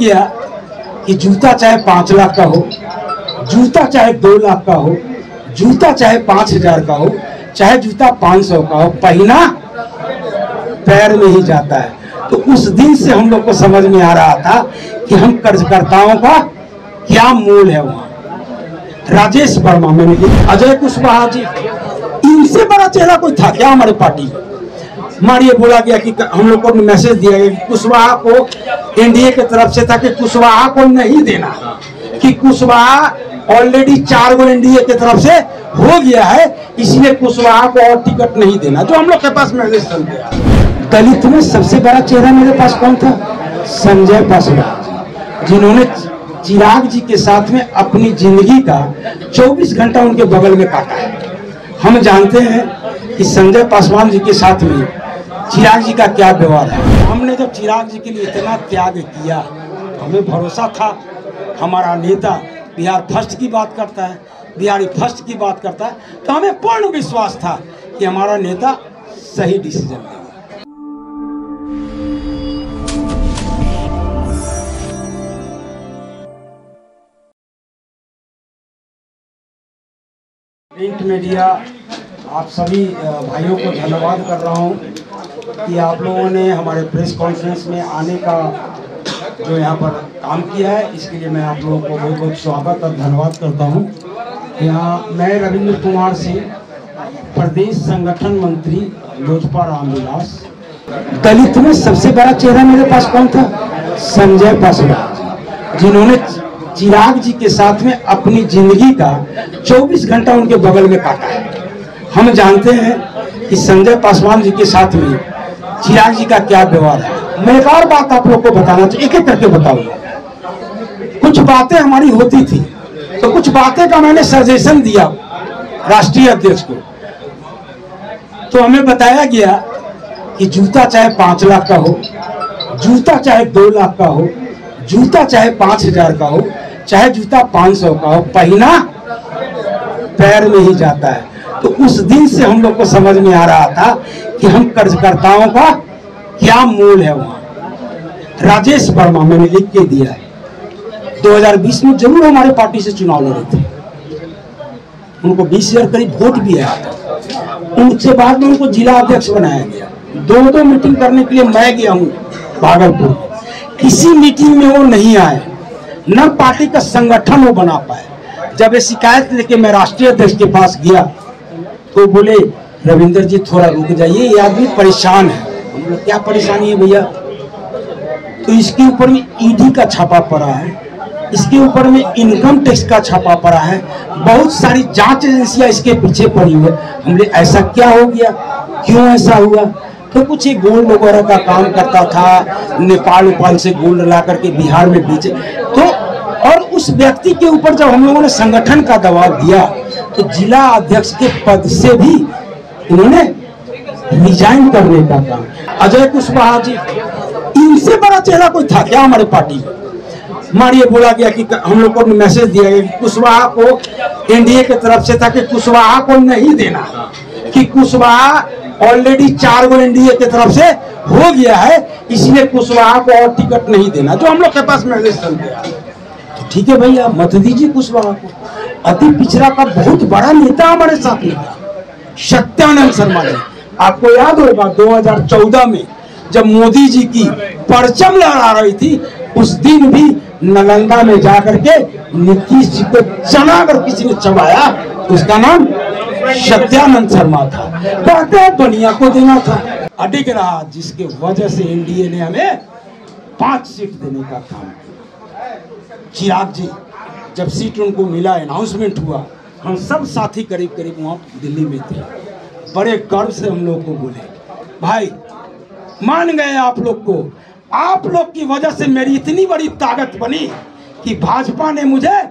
किया कि जूता चाहे 5 लाख का हो, जूता चाहे 2 लाख का हो, जूता चाहे 5,000 का हो, चाहे जूता 500 का हो, पहना पैर में ही जाता है। तो उस दिन से हम लोग को समझ में आ रहा था कि हम कर्जकर्ताओं का क्या मूल है। वहाँ राजेश वर्मा में मिली, अजय कुशवाहा जी, इनसे बड़ा चेहरा कोई था क्या हमारे पार्टी में? मारिए बोला गया कि हम लोग को मैसेज दिया गया कि कुशवाहा को एनडीए की तरफ से था कि कुशवाहा को नहीं देना, कि कुशवाहा ऑलरेडी 4 गो एनडीए की तरफ से हो गया है, इसलिए कुशवाहा को और टिकट नहीं देना, जो हम लोग के पास मैसेज चल गया। दलित में सबसे बड़ा चेहरा मेरे पास कौन था? संजय पासवान, जिन्होंने चिराग जी के साथ में अपनी जिंदगी का 24 घंटा उनके बगल में काटा है। हम जानते हैं कि संजय पासवान जी के साथ में चिराग जी का क्या व्यवहार है। हमने जब चिराग जी के लिए इतना त्याग किया, हमें भरोसा था हमारा नेता बिहार फर्स्ट की बात करता है, बिहारी फर्स्ट की बात करता है, तो हमें पूर्ण विश्वास था कि हमारा नेता सही डिसीजन लेगा। प्रिंट मीडिया, आप सभी भाइयों को धन्यवाद कर रहा हूं कि आप लोगों ने हमारे प्रेस कॉन्फ्रेंस में आने का जो यहाँ पर काम किया है, इसके लिए मैं आप लोगों को बहुत बहुत स्वागत और धन्यवाद करता हूँ। यहाँ मैं रविंद्र कुमार सिंह, प्रदेश संगठन मंत्री लोजपा रामविलास। दलित में सबसे बड़ा चेहरा मेरे पास कौन था? संजय पासवान, जिन्होंने चिराग जी के साथ में अपनी जिंदगी का 24 घंटा उनके बगल में काटा है। हम जानते हैं कि संजय पासवान जी के साथ में चिराग जी का क्या व्यवहार है। मैं एक और बात आप लोग को बताना चाहिए, एक एक करके बताऊंगा। कुछ बातें हमारी होती थी, तो कुछ बातें का मैंने सजेशन दिया राष्ट्रीय अध्यक्ष को, तो हमें बताया गया कि जूता चाहे 5 लाख का हो, जूता चाहे 2 लाख का हो, जूता चाहे 5,000 का हो, चाहे जूता 500 का हो, पहना पैर में ही जाता है। तो उस दिन से हम लोग को समझ में आ रहा था कि हम कर्जकर्ताओं का क्या मूल है। वहाँ राजेश वर्मा मैंने लिख के दिया है, 2020 में जरूर हमारे पार्टी से चुनाव लड़े थे, उनको 20,000 करीब वोट भी आया था। उनसे बाद में उनको जिला अध्यक्ष बनाया गया। 2 मीटिंग करने के लिए मैं गया हूँ भागलपुर, किसी मीटिंग में वो नहीं आए, न पार्टी का संगठन वो बना पाए। जब ये शिकायत लेके मैं राष्ट्रीय अध्यक्ष के पास गया तो बोले रविंदर जी थोड़ा रुक जाइए, ये आदमी परेशान है। हम लोग क्या परेशानी है भैया? तो इसके ऊपर में ईडी का छापा पड़ा है, इसके ऊपर में इनकम टैक्स का छापा पड़ा है, बहुत सारी जांच एजेंसियां इसके पीछे पड़ी हुई है। हमने ऐसा क्या हो गया, क्यों ऐसा हुआ? तो कुछ एक गोल्ड वगैरह का काम करता था, नेपाल से गोल्ड ला करके बिहार में बेचे। तो और उस व्यक्ति के ऊपर जब हम लोगों ने संगठन का दबाव दिया तो जिला अध्यक्ष के पद से भी इन्होंने रिजाइन करने का काम। अजय कुशवाहा जी, इनसे बड़ा चेहरा कोई था क्या हमारे पार्टी में? मारिए बोला गया कि हम लोग को मैसेज दिया गया कि कुशवाहा को एनडीए की तरफ से था कि कुशवाहा को नहीं देना, कि कुशवाहा ऑलरेडी 4 गो एनडीए की तरफ से हो गया है, इसलिए कुशवाहा को और टिकट नहीं देना, जो हम लोग के पास मैसेज चल गया। तो ठीक है भैया, मत दीजिए कुशवाहा को। अति पिछड़ा का बहुत बड़ा नेता हमारे साथ में था, सत्यानंद शर्मा जी। आपको याद होगा 2014 में जब मोदी जी की परचम लहरा रही थी, उस दिन भी नालंदा में जाकर के नीतीश जी को चना अगर किसी ने चबाया तो उसका नाम सत्यानंद शर्मा था। कहते हैं बनिया को देना था, अडिग रहा, जिसके वजह से एनडीए ने हमें 5 सीट देने का काम किया। चिराग जी जब सीट उनको मिला, अनाउंसमेंट हुआ, हम सब साथी करीब करीब वहाँ दिल्ली में थे, बड़े गर्व से हम लोग को बोले भाई मान गए आप लोग को, आप लोग की वजह से मेरी इतनी बड़ी ताकत बनी कि भाजपा ने मुझे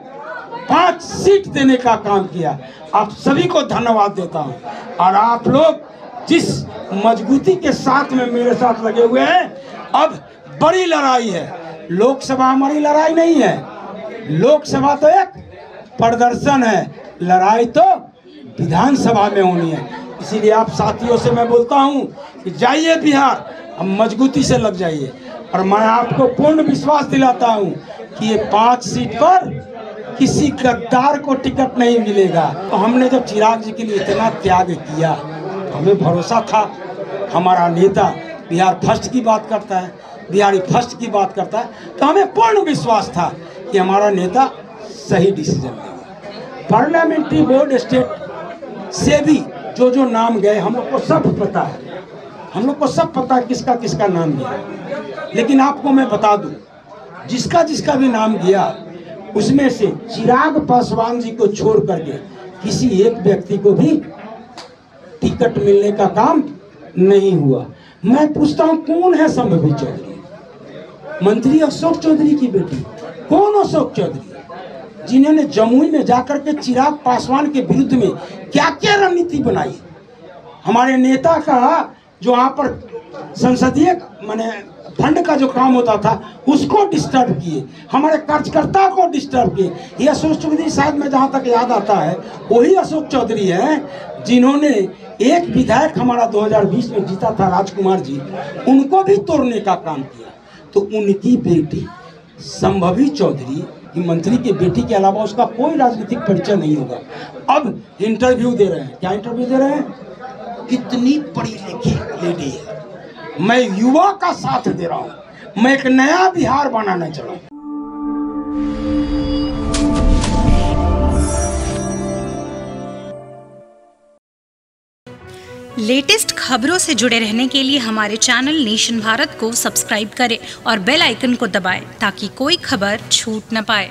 5 सीट देने का काम किया। आप सभी को धन्यवाद देता हूं। और आप लोग जिस मजबूती के साथ में मेरे साथ लगे हुए हैं, अब बड़ी लड़ाई है। लोकसभा हमारी लड़ाई नहीं है, लोकसभा तो एक प्रदर्शन है, लड़ाई तो विधानसभा में होनी है। इसीलिए आप साथियों से मैं बोलता हूं कि जाइए बिहार, अब मजबूती से लग जाइए। और मैं आपको पूर्ण विश्वास दिलाता हूँ कि ये 5 सीट पर किसी गद्दार को टिकट नहीं मिलेगा। तो हमने जब चिराग जी के लिए इतना त्याग किया, हमें भरोसा था हमारा नेता बिहार फर्स्ट की बात करता है, बिहारी फर्स्ट की बात करता है, तो हमें पूर्ण विश्वास था कि हमारा नेता सही डिसीजन लेगा। पार्लियामेंट्री बोर्ड स्टेट से भी जो नाम गए हम लोग को सब पता है, हम लोग को सब पता है किसका किसका नाम गया। लेकिन आपको मैं बता दूं, जिसका जिसका भी नाम गया उसमें से चिराग पासवान जी को छोड़ करके किसी एक व्यक्ति को भी टिकट मिलने का काम नहीं हुआ। मैं पूछता हूं कौन है संभवी चौधरी? मंत्री अशोक चौधरी की बेटी। कौन अशोक चौधरी? जिन्होंने जमुई में जाकर के चिराग पासवान के विरुद्ध में क्या क्या रणनीति बनाई। हमारे नेता का जो यहाँ पर संसदीय माने फंड का जो काम होता था उसको डिस्टर्ब किए, हमारे कार्यकर्ता को डिस्टर्ब किए। ये अशोक चौधरी शायद मैं जहाँ तक याद आता है वही अशोक चौधरी है जिन्होंने एक विधायक हमारा 2020 में जीता था राजकुमार जी, उनको भी तोड़ने का काम किया। तो उनकी बेटी संभवी चौधरी की मंत्री की बेटी के अलावा उसका कोई राजनीतिक परिचय नहीं होगा। अब इंटरव्यू दे रहे हैं, क्या इंटरव्यू दे रहे हैं? कितनी पढ़ी लिखी लेडी है, मैं युवा का साथ दे रहा हूं, मैं एक नया बिहार बनाना चाहता हूं। लेटेस्ट खबरों से जुड़े रहने के लिए हमारे चैनल नेशन भारत को सब्सक्राइब करें और बेल आइकन को दबाएं ताकि कोई खबर छूट न पाए।